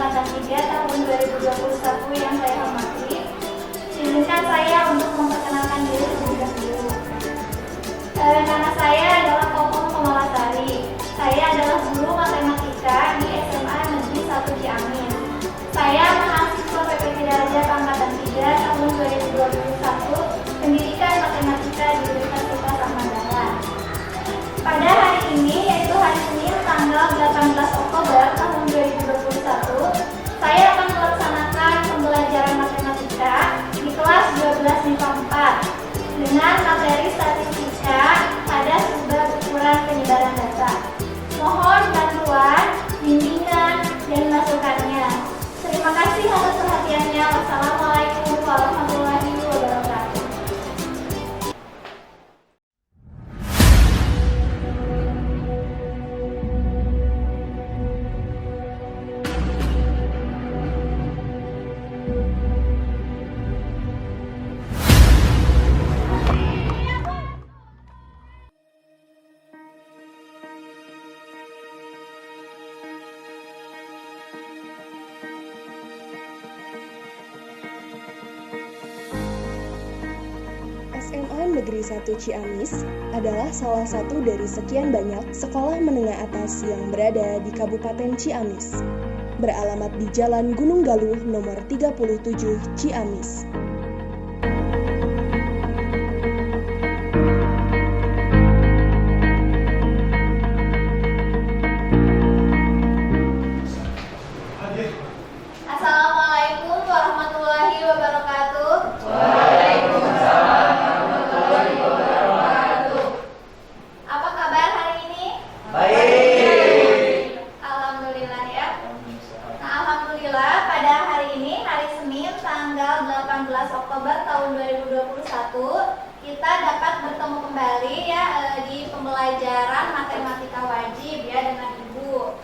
Angkatan 3 tahun 2021 yang saya hormati, izinkan saya untuk memperkenalkan diri terlebih dahulu. Nama saya adalah Kokom Komalasari. Saya adalah guru matematika di SMA Negeri 1 Ciamis. Saya mahasiswa PPT Darajat Angkatan 3 tahun 2021, pendidikan matematika di Universitas Ahmad Dahlan. Pada hari ini, yaitu hari Senin tanggal 18 Oktober tahun 2021, saya akan melaksanakan pembelajaran matematika di kelas 12 MIPA 4 dengan materi statistika pada sumber ukuran penyebaran data. Mohon bantuan, bimbingan, dan masukannya. Terima kasih atas perhatiannya. Wassalamualaikum warahmatullahi wabarakatuh. SMA Negeri 1 Ciamis adalah salah satu dari sekian banyak sekolah menengah atas yang berada di Kabupaten Ciamis. Beralamat di Jalan Gunung Galuh nomor 37 Ciamis. Assalamualaikum warahmatullahi wabarakatuh. Apa kabar hari ini? Baik. Alhamdulillah ya. Nah, alhamdulillah pada hari ini, hari Senin tanggal 18 Oktober tahun 2021, kita dapat bertemu kembali ya di pembelajaran matematika wajib ya dengan Ibu.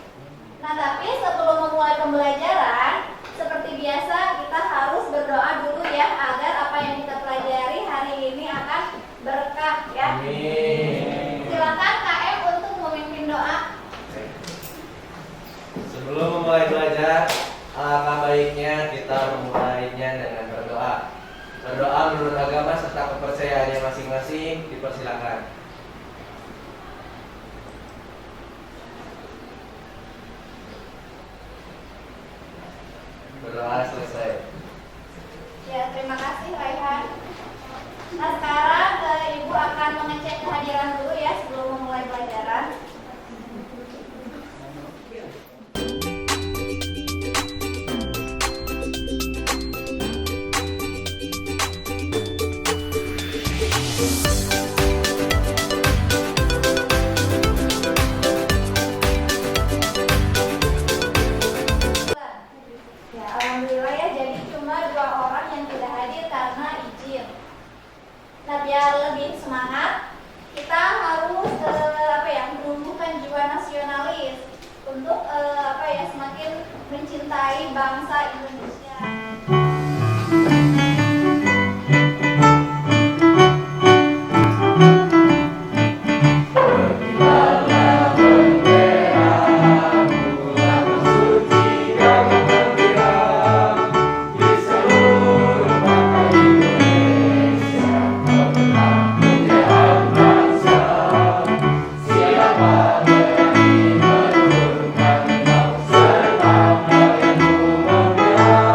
Nah, tapi sebelum memulai pembelajaran, seperti biasa kita harus berdoa dulu ya agar apa yang kita pelajari hari ini akan berkah ya. Amin. Silakan KM untuk memimpin doa. Sebelum memulai belajar, alangkah baiknya kita memulainya dengan berdoa. Berdoa menurut agama serta kepercayaannya masing-masing, dipersilakan. Berdoa selesai. Ya, terima kasih Raihan. Nah, sekarang Ibu akan mengecek kehadiran dulu ya sebelum memulai pelajaran. Ya, alhamdulillah ya, jadi cuma 2 orang yang tidak hadir karena izin. Nah, biar lebih semangat, kita harus menumbuhkan jiwa nasionalis untuk semakin mencintai bangsa Indonesia. Siapa berani menurunkan bangsa, serta melindungi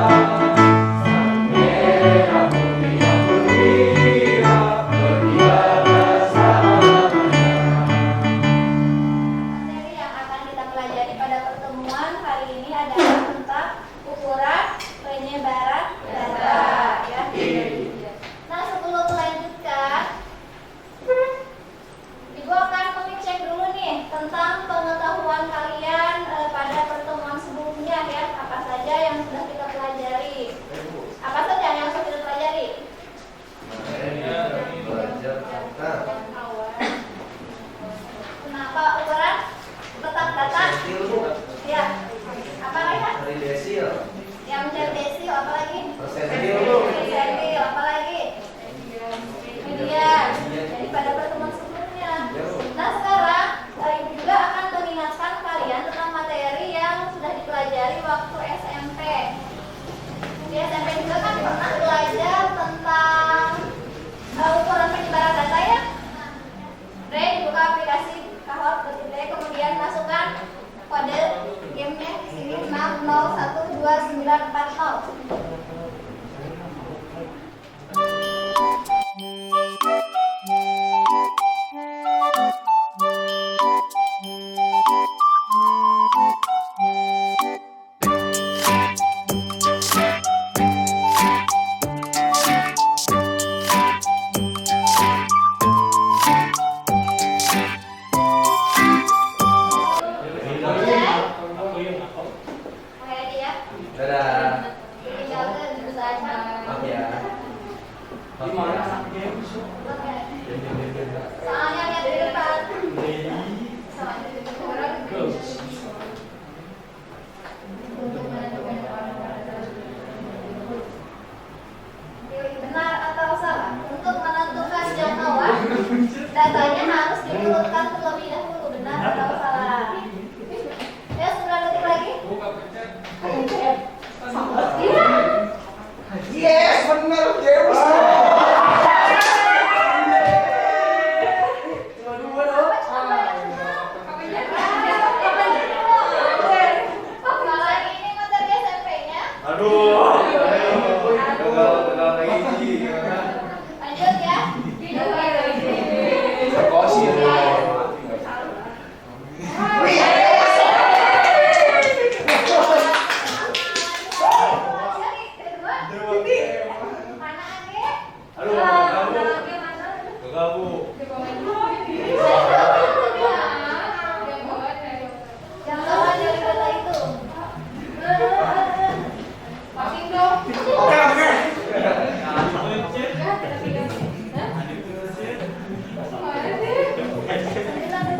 12940. Oke ya. Dadah. Tinggalkan dulu saja. Maaf ya. Maaf ya. Soalnya lihat di depan. Soalnya di depan. Benar atau salah? Untuk menentukan jangkauan, datanya harus diurutkan terlebih dahulu. Benar atau salah? Ya, 9 detik lagi. Iya. Yes, bener, James. Malah ini materi SMP-nya. Aduh. Gagal lagi. Lanjut ya. Kosi. Mana Ade? Aduh, gagal Bu. Jangkauan dari kata itu.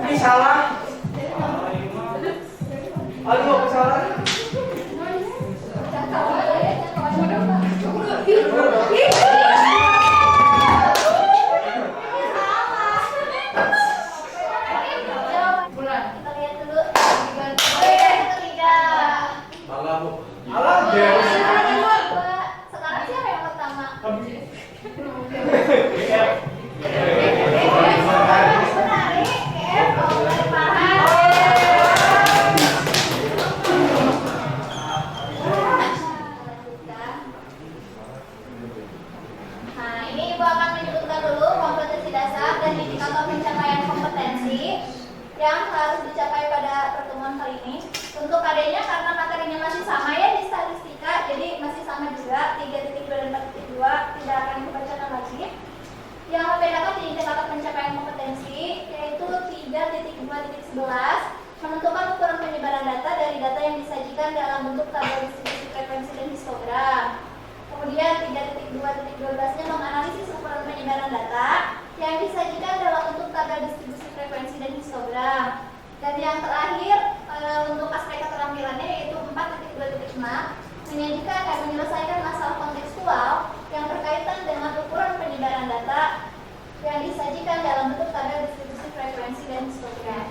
Ini salah. Aduh, aku salah. Kita lihat dulu. Ketiga. Bangga Bu. Alah, James. Sekarang siapa yang pertama? Menarik, KF, dari Nah, ini Ibu akan menyebutkan dulu kompetensi dasar dan indikator pencapaian kompetensi yang harus dicapai pada pertemuan kali ini. Untuk adanya karena materinya masih sama ya di statistika, jadi masih sama juga 3.2 dan 4.2 tidak akan dibacakan lagi. Yang membedakan di indikator pencapaian kompetensi yaitu 3.2.11 menentukan ukuran penyebaran data dari data yang disajikan dalam bentuk tabel distribusi frekuensi dan histogram. Kemudian 3.2.12-nya menganalisis ukuran penyebaran data yang disajikan dalam bentuk tabel distribusi frekuensi dan histogram. Dan yang terakhir untuk aspek keterampilannya yaitu 4.2.6 menyajikan dan menyelesaikan masalah kontekstual yang berkaitan dengan ukuran penyebaran data yang disajikan dalam bentuk tabel distribusi frekuensi dan histogram.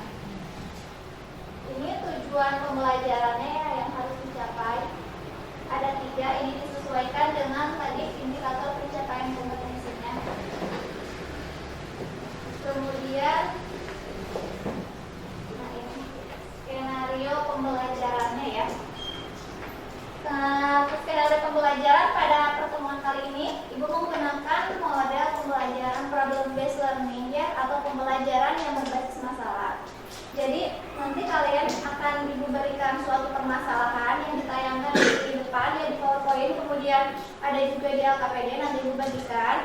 Ini tujuan pembelajarannya ya yang harus dicapai. Ada 3, ini disesuaikan dengan tadi indikator pencapaian kompetensinya. Kemudian nah ini skenario pembelajarannya ya. Nah, skenario pembelajaran pada pertemuan kali ini Ibu menggunakan model pembelajaran problem based learning ya, atau pembelajaran yang berbasis masalah. Jadi nanti kalian akan diberikan suatu permasalahan yang ditayangkan di depan ya di PowerPoint, kemudian ada juga di LKPD nanti Ibu bagikan.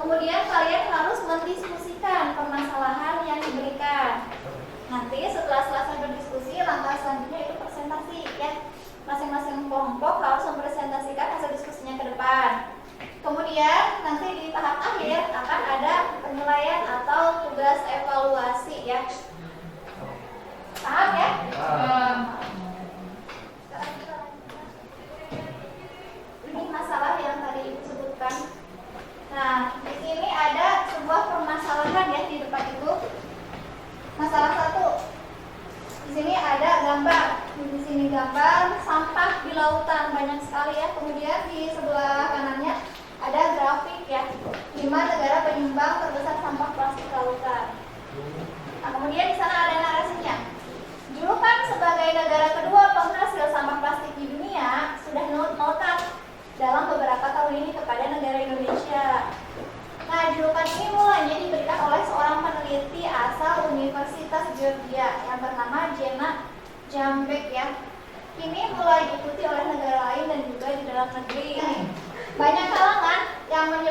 Kemudian kalian harus mendiskusikan permasalahan yang diberikan. Nanti setelah selesai berdiskusi, langkah selanjutnya itu presentasi ya. Masing-masing kelompok harus mempresentasikan hasil diskusinya ke depan. Kemudian nanti di tahap akhir akan ada penilaian atau tugas evaluasi ya. Paham ya? Sekarang kita lanjutkan. Ini masalah yang tadi Ibu sebutkan. Nah, di sini ada sebuah permasalahan ya di depan Ibu. Masalah 1. Di sini ada gambar. Di sini gambar sampah di lautan banyak sekali ya. Kemudian di sebelah kanannya ada grafik ya. 5 negara penyumbang terbesar sampah plastik lautan. Nah, kemudian di sana ada narasinya. Julukan sebagai negara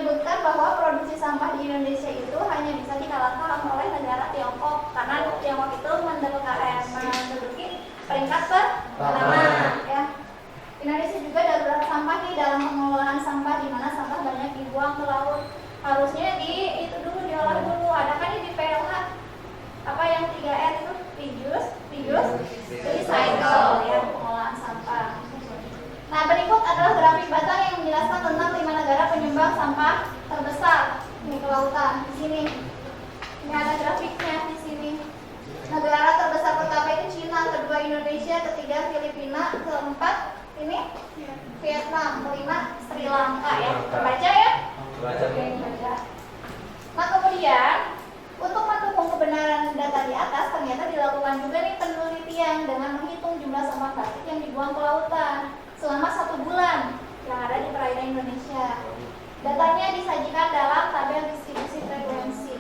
menyebutkan bahwa produksi sampah di Indonesia itu hanya bisa dikalahkan oleh negara Tiongkok karena Tiongkok itu menduduki peringkat pertama ya. Indonesia juga darurat sampah nih dalam pengelolaan sampah di mana sampah banyak dibuang ke laut. Harusnya diolah dulu. Ada kan di PLH apa yang 3R itu recycle ya, pengolahan sampah. Nah, berikut adalah grafik batang yang menjelaskan tentang 5 negara penyumbang sampah terbesar di kelautan. Di sini, ini ada grafiknya di sini. Negara terbesar pertama itu Cina, kedua Indonesia, ketiga Filipina, keempat ini Vietnam, kelima Sri Lanka ya. Baca ya? Baca. Oke, baca. Nah, kemudian untuk mendukung kebenaran data di atas, ternyata dilakukan juga nih penelitian dengan menghitung jumlah sampah plastik yang dibuang ke lautan selama 1 bulan yang ada di perairan Indonesia. Datanya disajikan dalam tabel distribusi frekuensi.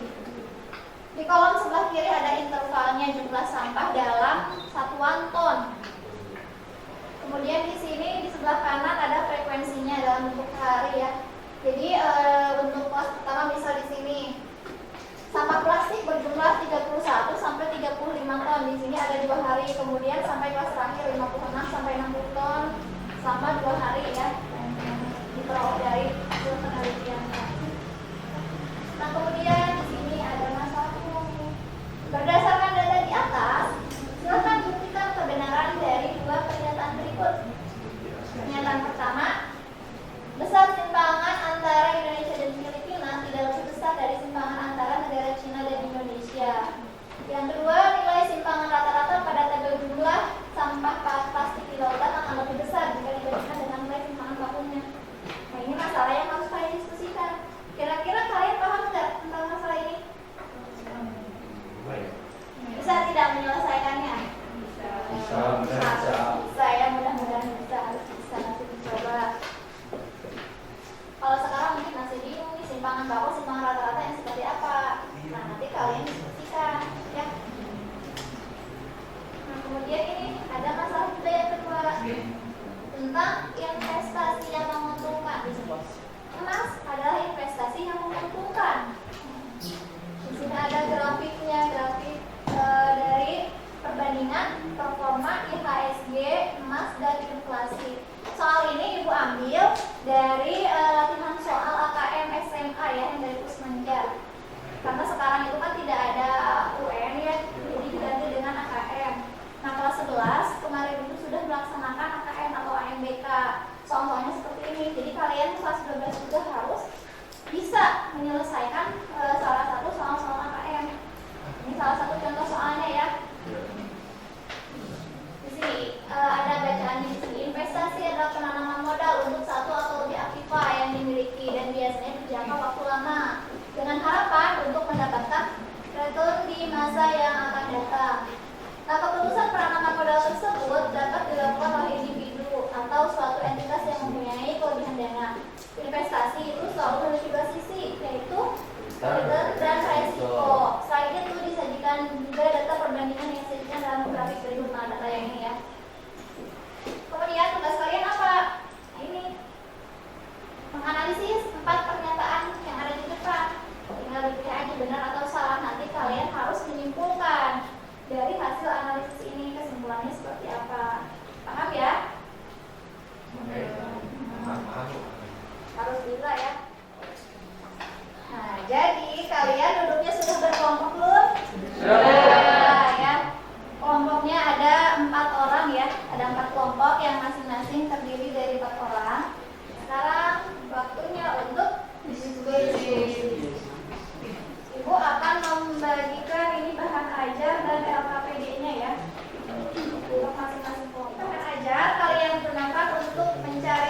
Di kolom sebelah kiri ada intervalnya jumlah sampah dalam satuan ton. Kemudian di sini di sebelah kanan ada frekuensinya dalam bentuk hari ya. Jadi untuk kelas pertama misal di sini sampah plastik berjumlah 31 sampai 35 ton. Di sini ada 2 hari. Kemudian sampai kelas terakhir 56 sampai 60 ton selama 2 hari ya. Diperoleh dari hasil penelitian. Nah, kemudian di sini ada masalah umum. Berdasarkan data di atas, silakan buktikan kebenaran dari 2 pernyataan berikut. Pernyataan pertama, besar simpangan antara Indonesia dan Filipina tidak lebih besar dari simpangan antara negara Cina dan Indonesia. Yang kedua, nilai simpangan rata-rata pada tabel jumlah sampah plastik di lautan akan lebih besar jika dibandingkan dengan nilai simpangan bakunya. Nah, ini masalah yang harus kalian diskusikan. Kira-kira kalian paham nggak tentang masalah ini? Bisa tidak menyelesaikannya? Bisa ya, mudah-mudahan bisa. Harus bisa, nanti dicoba. Kalau sekarang mungkin masih bingung nih simpangan baku, simpangan rata-rata yang seperti apa. Nah, nanti kalian diskusikan ya. Nah, kemudian ini ada masalah juga yang kedua tentang investasi yang menguntungkan. Emas adalah investasi yang menguntungkan. Di sini ada grafiknya, grafik dari perbandingan performa IHSG, emas, dan inflasi. Soal ini Ibu ambil dari latihan soal AKM SMA ya, yang dari Pusmenja. Karena sekarang itu kan tidak ada UN ya, jadi diganti dengan AKM. Nah, kelas 11 kemarin itu sudah melaksanakan AKM atau AMBK. Soal-soalnya seperti ini. Jadi kalian kelas 12 juga harus bisa menyelesaikan salah satu soal-soal AKM. Ini salah satu contoh soalnya ya. Di sini ada bacaannya di sini. Investasi adalah penanaman modal untuk satu atau lebih aktiva yang dimiliki dan biasanya berjangka waktu lama dengan harapan untuk mendapatkan return di masa yang akan datang. Nah, keputusan penanaman modal tersebut dapat dilakukan oleh individu atau suatu entitas yang mempunyai kelebihan dana. Investasi itu selalu memiliki 2 sisi, yaitu return dan resiko. Selain itu disajikan juga data perbandingan yang disajikan dalam grafik berikut. Nah, data yang ini ya. Kemudian tugas kalian apa? Nah, ini menganalisis 4 pernyataan yang ada di depan. Tinggal dipilih aja benar atau salah. Nanti kalian harus menyimpulkan dari hasil analisis ini kesimpulannya seperti apa. Paham ya? Harus bisa ya. Nah, jadi kalian duduknya sudah berkelompok belum? Sudah ya. Kelompoknya ada 4 orang ya. Ada 4 kelompok yang masing-masing terdiri dari 4 orang. Sekarang waktunya untuk diskusi. Ibu akan membagikan ini bahan ajar dan LKPD-nya ya. Untuk masing-masing kelompok. Bahan ajar kalian gunakan untuk mencari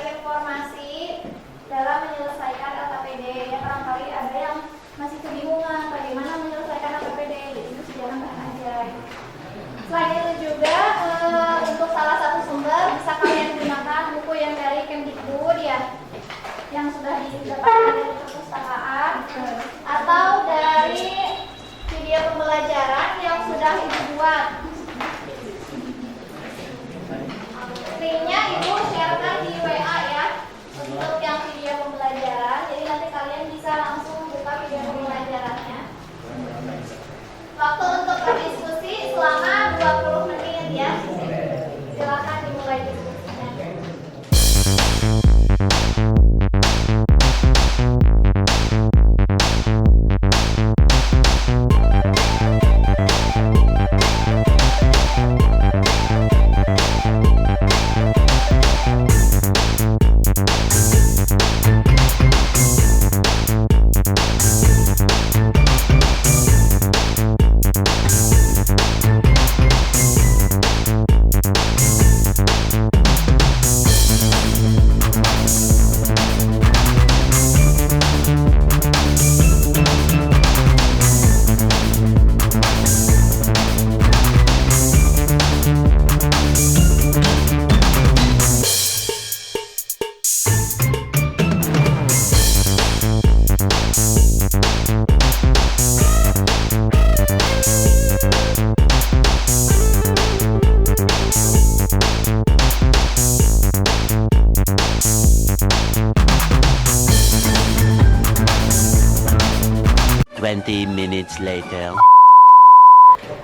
20 minutes later.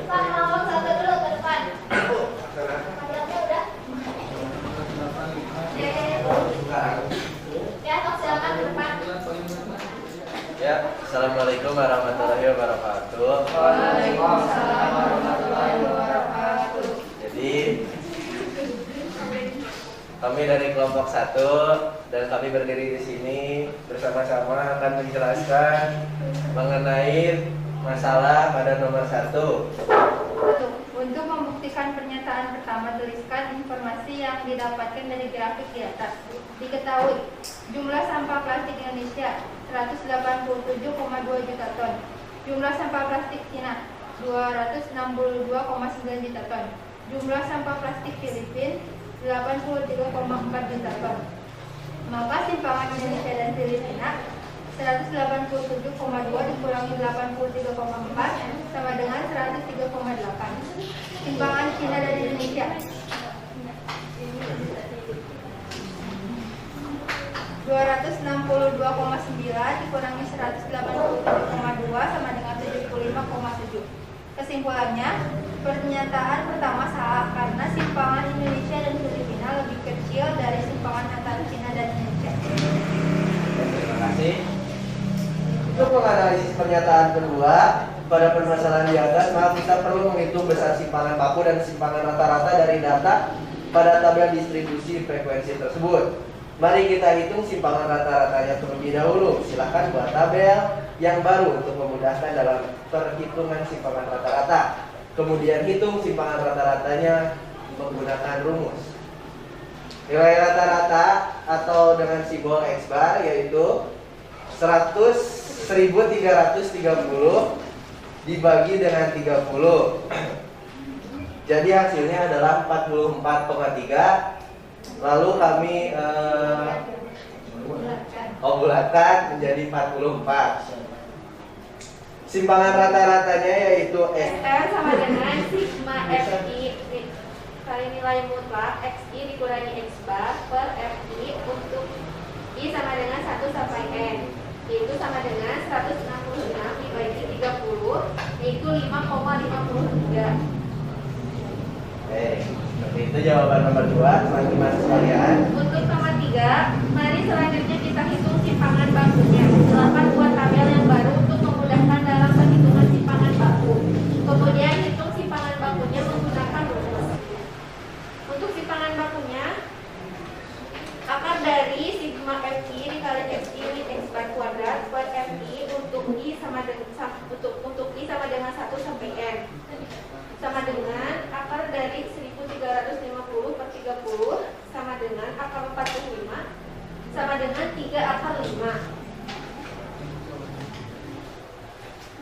Pak, kelompok satu dulu ke depan. Materialnya udah? Ya, Tok, silakan ke depan. Ya, assalamualaikum warahmatullahi wabarakatuh. Waalaikumsalam warahmatullahi wabarakatuh. Jadi kami dari kelompok 1 dan kami berdiri di sini bersama-sama akan menjelaskan mengenai masalah pada nomor 1. Untuk membuktikan pernyataan pertama, tuliskan informasi yang didapatkan dari grafik di atas. Diketahui jumlah sampah plastik Indonesia 187,2 juta ton. Jumlah sampah plastik Cina 262,9 juta ton. Jumlah sampah plastik Filipina 83,4 juta ton. Maka simpangan Indonesia dan Filipina 187,2 dikurangi 83,4 sama dengan 103,8. Simpangan Cina dan Indonesia 262,9 dikurangi 187,2 sama dengan 75,7. Kesimpulannya, pernyataan pertama salah karena simpangan Indonesia dan Filipina lebih kecil dari simpangan antara Cina dan Indonesia. Terima kasih. Untuk menganalisis pernyataan kedua pada permasalahan di atas, maka kita perlu menghitung besar simpangan baku dan simpangan rata-rata dari data pada tabel distribusi frekuensi tersebut. Mari kita hitung simpangan rata-ratanya terlebih dahulu. Silahkan buat tabel yang baru untuk memudahkan dalam perhitungan simpangan rata-rata. Kemudian hitung simpangan rata-ratanya menggunakan rumus. Nilai rata-rata atau dengan simbol X bar yaitu 1330 dibagi dengan 30. Jadi hasilnya adalah 44,3. Lalu kami bulatkan menjadi 44. Simpangan rata-ratanya yaitu SR sama dengan sigma FI kali nilai mutlak XI dikurangi X bar per FI untuk I sama dengan 1 sampai N, yaitu sama dengan 166 dibagi 30, yaitu 5,53. Seperti itu jawaban nomor 2, teman-teman sekalian. Untuk nomor 3, mari selanjutnya kita hitung simpangan bakunya. Silakan buat tabel yang baru untuk memudahkan dalam perhitungan simpangan baku. Kemudian hitung simpangan bakunya menggunakan rumus. Untuk simpangan bakunya, akar dari sigma FI dikali XI min X bar kuadrat per FI untuk I sama dengan 1 sampai N sama dengan akar dari 1350 per 30 sama dengan akar 45 sama dengan 3 akar 5.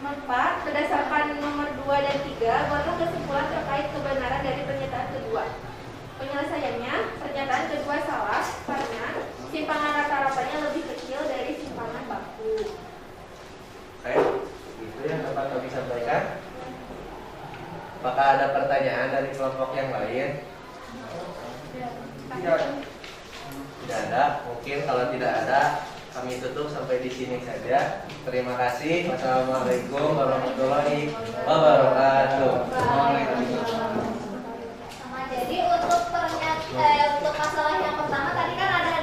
4. Berdasarkan nomor 2 dan 3, buatlah kesimpulan terkait kebenaran dari pernyataan kedua. Penyelesaiannya, pernyataan kedua salah karena simpangan rata-ratanya lebih kecil dari simpangan baku. Oke, itu yang dapat kami sampaikan. Apakah ada pertanyaan dari kelompok yang lain? Tidak ada. Mungkin kalau tidak ada, kami tutup sampai di sini saja. Terima kasih. Wassalamualaikum warahmatullahi wabarakatuh. Jadi untuk masalah yang pertama tadi kan ada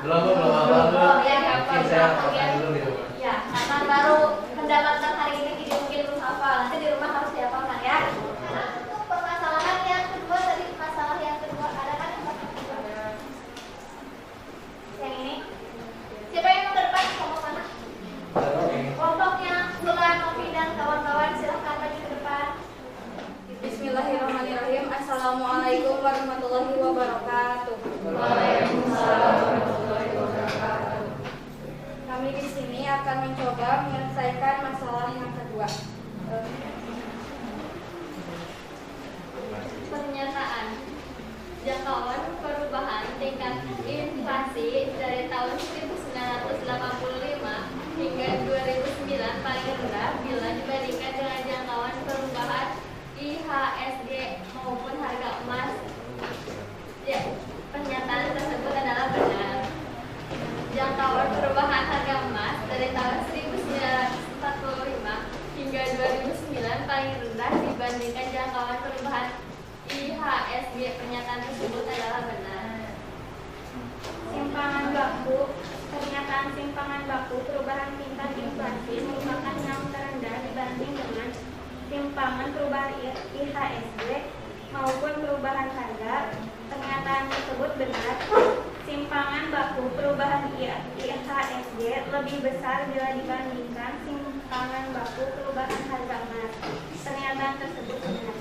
Belum apa. Oh, ya, Mungkin saya hafalkan dulu di rumah. Ya, karena baru mendapatkan hari ini jadi mungkin belum hafal. Nanti di rumah harus dihafalkan ya. Nah, untuk permasalahan yang kedua tadi, masalah yang kedua ada kan yang ini. Siapa yang mau ke depan? Kelompok mana? Kelompoknya Bulan, Novi dan kawan-kawan silahkan maju ke depan. Bismillahirrahmanirrahim. Assalamualaikum warahmatullahi wabarakatuh. Waalaikumsalam warahmatullahi wabarakatuh. Kami di sini akan mencoba menyelesaikan masalah yang kedua. Pernyataan jangkauan perubahan tingkat inflasi dari tahun 1985 hingga 2009 paling rendah bila dibandingkan dengan jangkauan perubahan IHSG maupun harga emas. Ya, pernyataan tersebut adalah benar. Jangkauan perubahan harga emas dari tahun 1945 hingga 2009 paling rendah dibandingkan jangkauan perubahan IHSG. Pernyataan tersebut adalah benar. Simpangan baku. Pernyataan simpangan baku perubahan tingkat inflasi merupakan yang terendah dibanding dengan simpangan perubahan IHSG maupun perubahan harga. Pernyataan tersebut benar. Simpangan baku perubahan IHSG lebih besar bila dibandingkan simpangan baku perubahan harga emas. Pernyataan tersebut benar.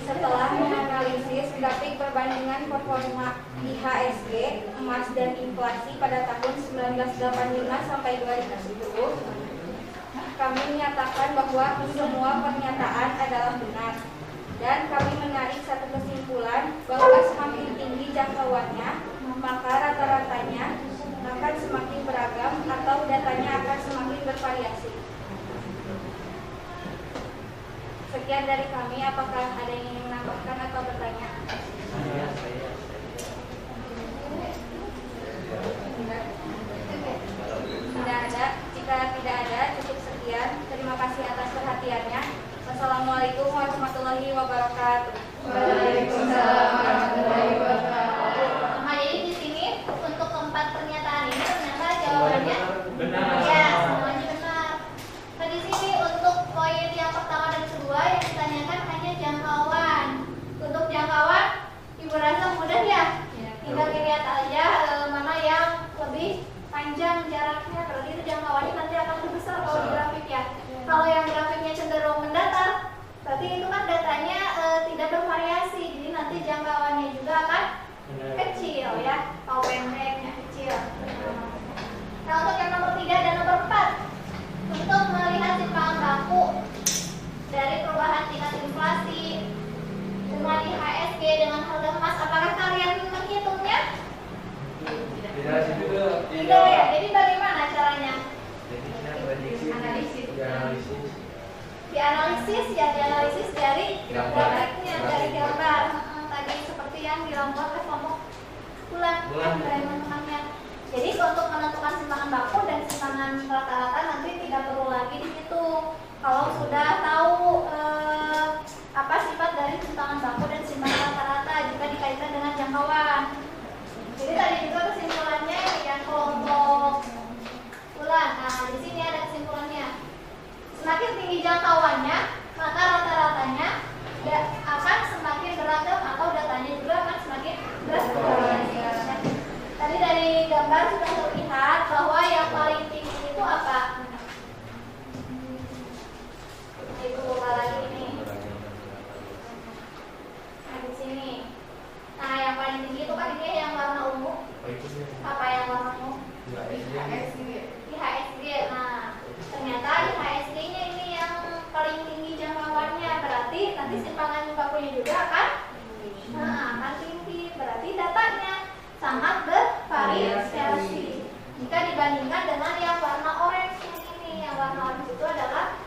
Setelah menganalisis grafik perbandingan performa IHSG, emas dan inflasi pada tahun 1985 sampai 2010, kami menyatakan bahwa semua pernyataan adalah benar. Dan kami menarik satu kesimpulan bahwa semakin tinggi jangkauannya, maka rata-ratanya akan semakin beragam atau datanya akan semakin bervariasi. Sekian dari kami, apakah ada yang ingin menambahkan atau bertanya? Tidak ada. Jika tidak ada, cukup sekian. Terima kasih atas perhatiannya. Wassalamualaikum warahmatullahi wabarakatuh. Waalaikumsalam warahmatullahi wabarakatuh. Nah, jadi di sini untuk keempat pernyataan ini ternyata jawabannya Benar. ya, semuanya benar. Nah, di sini untuk poin yang pertama dan kedua yang ditanyakan hanya jangkauan. Untuk jangkauan, Ibu rasa mudah ya? Tinggal dilihat aja mana yang lebih panjang jaraknya, berarti itu jangkauannya nanti akan lebih besar kalau di grafik ya. Kalau yang grafiknya cenderung mendatar, berarti itu kan datanya tidak bervariasi, jadi nanti jangkauannya juga akan kecil ya, kalau pendeknya kecil. Nah, untuk yang nomor 3 dan nomor 4, untuk melihat simpangan baku dari perubahan tingkat inflasi dengan IHSG dengan harga emas, apakah kalian menghitungnya? Tidak juga. Tidak ya, jadi bagaimana caranya? Analisis. Dianalisis dari Gambar. grafiknya, dari gambar. Tadi seperti yang dilakukan oleh kelompok bulan teman-temannya. Jadi untuk menentukan simpangan baku dan simpangan rata-rata nanti tidak perlu lagi dihitung. Kalau sudah tahu apa sifat dari simpangan baku dan simpangan rata-rata jika dikaitkan dengan jangkauan. Jadi tadi juga kesimpulannya yang kelompok bulan. Nah, di sini ada kesimpulannya. Semakin tinggi jangkauannya, maka rata-ratanya akan semakin beragam atau datanya juga akan semakin bervariasi. Tadi dari gambar sudah terlihat bahwa yang paling tinggi itu apa? Ibu buka lagi ini. Nah, di sini. Nah, yang paling tinggi itu kan ini yang warna ungu. Apa yang warna ungu? IHSG. Nah, ternyata IHSG-nya ini yang paling tinggi jangkauannya, berarti nanti simpangan bakunya juga akan tinggi. Berarti datanya sangat bervariasi. Jika dibandingkan dengan yang warna orange ini, yang warna orange itu adalah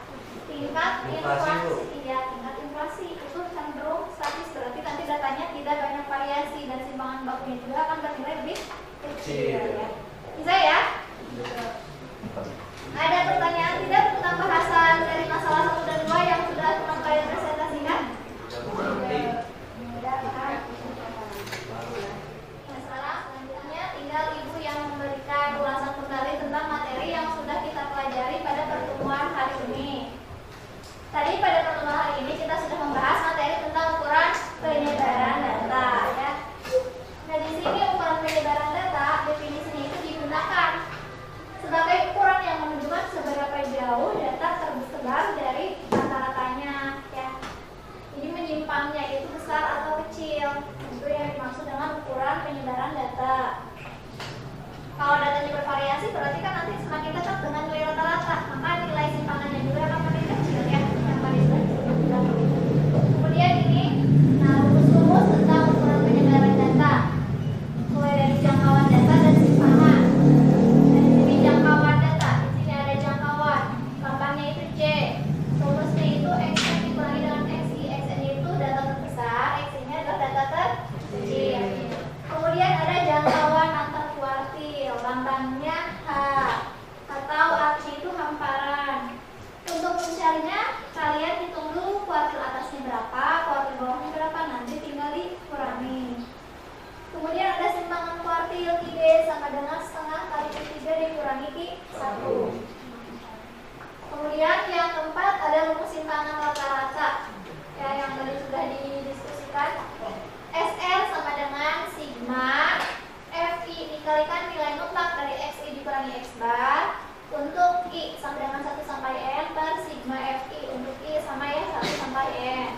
tingkat inflasi. Ya, tingkat inflasi itu cenderung statis, berarti nanti datanya tidak banyak variasi dan simpangan bakunya juga akan bernilai lebih kecil. Ya. Bisa ya? Ada pertanyaan tidak tentang bahasan dari masalah 1 dan 2 yang sudah teman kalian presentasikan? Tidak. Kalau datanya bervariasi berarti kan nanti semakin dekat dengan nilai rata-rata, maka nilai simpangannya juga akan makin kecil ya, yang tadi sudah disebutkan. Kemudian ini, nah rumus-rumus tentang ukuran penyebaran data, mulai dari jangkauan data dan simpangan. Dan di sini jangkauan data, di sini ada jangkauan, lambangnya itu J. Rumusnya itu Xn dikurangi dengan Xi. Xn itu data terbesar, Xi-nya adalah data terkecil. Kemudian ada jangkauan antar kuartil, lambangnya H atau arti itu hamparan. Untuk mencarinya, kalian hitung dulu kuartil atasnya berapa, kuartil bawahnya berapa, nanti tinggal dikurangi. Kemudian ada simpangan kuartil Q sama dengan setengah kali Q3 dikurangi Q1. Kemudian yang keempat ada rumus simpangan rata-rata, ya yang tadi sudah didiskusikan. SR sama dengan sigma FI dikalikan nilai mutlak dari XI dikurangi X bar untuk I sama dengan 1 sampai N per sigma FI untuk I sama ya 1 sampai N.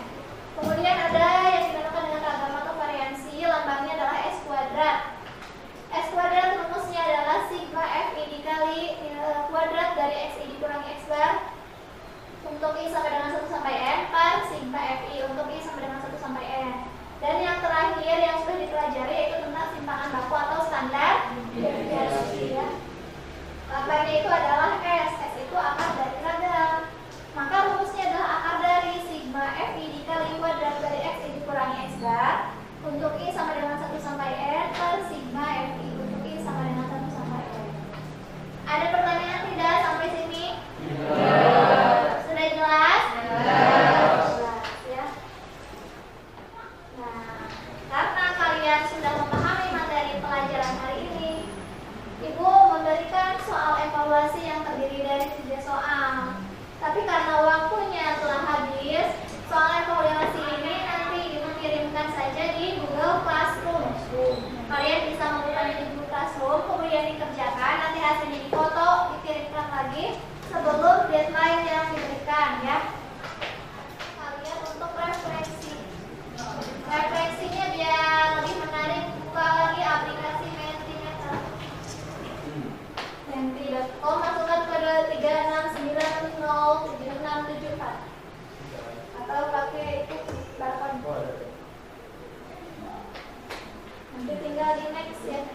Kemudian ada yang dinamakan dengan ragam atau variansi, lambangnya adalah S kuadrat. S kuadrat rumusnya adalah sigma FI dikali kuadrat dari XI dikurangi X bar untuk I sama dengan 1 sampai N per sigma FI untuk I sama dengan 1 sampai N. Dan yang terakhir yang sudah dipelajari yaitu tentang simpangan baku atau standar deviasi ya. Lambangnya itu adalah S. S itu akar dari ragam. Maka rumusnya adalah akar dari sigma FI dikali kuadrat dari X dikurangi X bar untuk I sama dengan 1 sampai N per sigma FI untuk I sama dengan 1 sampai N. Ada pertanyaan tidak sampai sini? Sudah jelas? Jelas ya. Nah, karena kalian sudah memahami materi pelajaran hari ini, Ibu memberikan soal evaluasi yang terdiri dari 3 soal. Tapi karena waktunya telah habis, soal evaluasi ini nanti Ibu kirimkan saja di Google Classroom. Kalian bisa membukanya di Google Classroom, kemudian dikerjakan, nanti hasilnya difoto, dikirimkan lagi sebelum deadline yang diberikan ya. Kalian untuk referensi. Referensinya biar lebih menarik, buka lagi aplikasi Mentimeter. Menti.com, masukkan kode 369077674 atau pakai itu barcode. Nanti tinggal di next ya.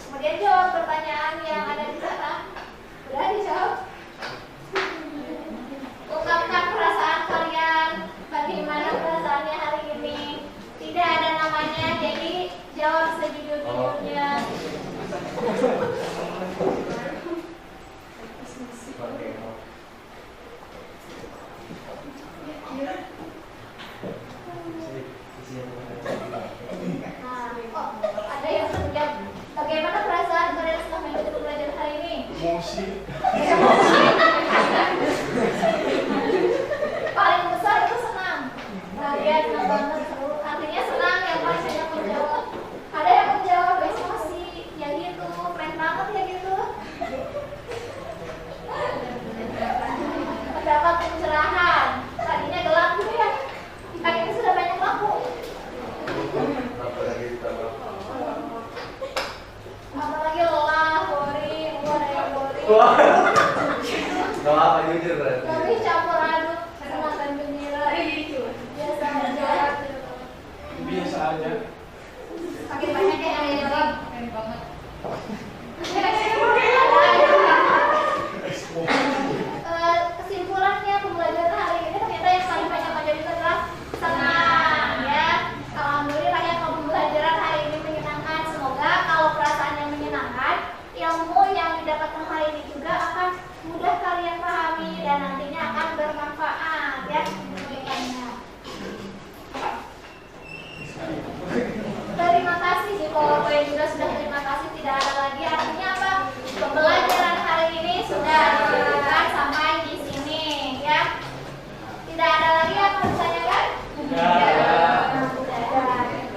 Kemudian jawab pertanyaan yang ada di sana. Sudah dijawab? Ungkapkan perasaan kalian. Bagaimana perasaannya hari ini? Tidak ada namanya, jadi jawab sejujur-jujurnya. Ada yang menjawab. Bagaimana perasaan kalian setelah mengikuti pelajaran hari ini? Emosi. Paling besar itu senang. Bahagia, senang banget, seru. Artinya senang yang paling banyak menjawab. Ada yang menjawab emosi, ya gitu, keren banget ya gitu. Mendapat pencerahan. Tadinya gelap gitu ya. Akhirnya sudah banyak lampu. Apalagi lelah, boring, ada yang boring. Gak apa jujur berarti. Tapi campur aduk senang dan gembira. Biasa aja. Biasa aja. Makin banyak yang jawab. Kesimpulannya pembelajaran hari ini ternyata yang paling banyak menjadi itu adalah senang ya. Alhamdulillah ya kalau pembelajaran hari ini menyenangkan. Semoga kalau perasaan yang menyenangkan, ilmu yang didapatkan hari ini juga akan mudah kalian pahami dan nantinya akan bermanfaat ya. Terima kasih di PowerPoint juga sudah terima kasih, tidak ada lagi, artinya apa? Pembelajaran hari ini sudah dilakukan sampai di sini ya. Tidak ada lagi yang mau ditanyakan?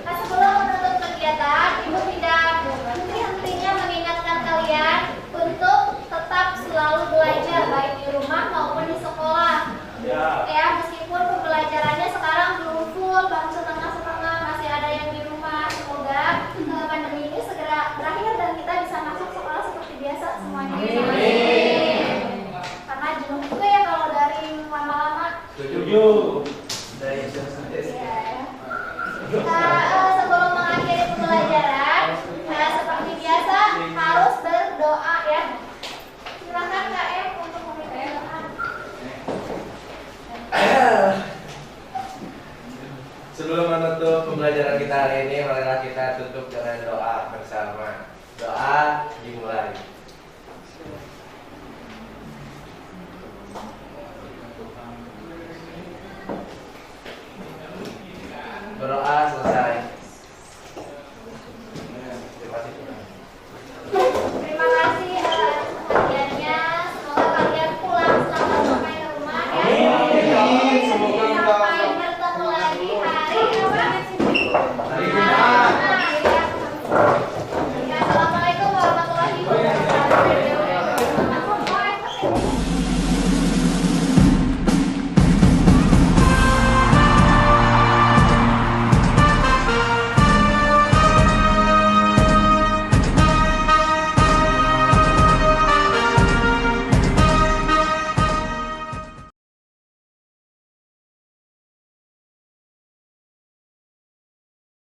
Nah, sebelum menutup kegiatan, Ibu tidak henti-hentinya mengingatkan kalian untuk tetap selalu belajar baik di rumah maupun di sekolah. Ya, meskipun pembelajarannya sekarang belum full, baru setengah-setengah, masih ada yang di rumah. Semoga pandemi ini segera berakhir dan kita bisa Nah, sebelum mengakhiri pembelajaran, seperti biasa harus berdoa ya. Silakan Kak Em untuk memberikan doa. Sebelum menutup pembelajaran kita hari ini, marilah kita tutup dengan doa bersama. Doa dimulai.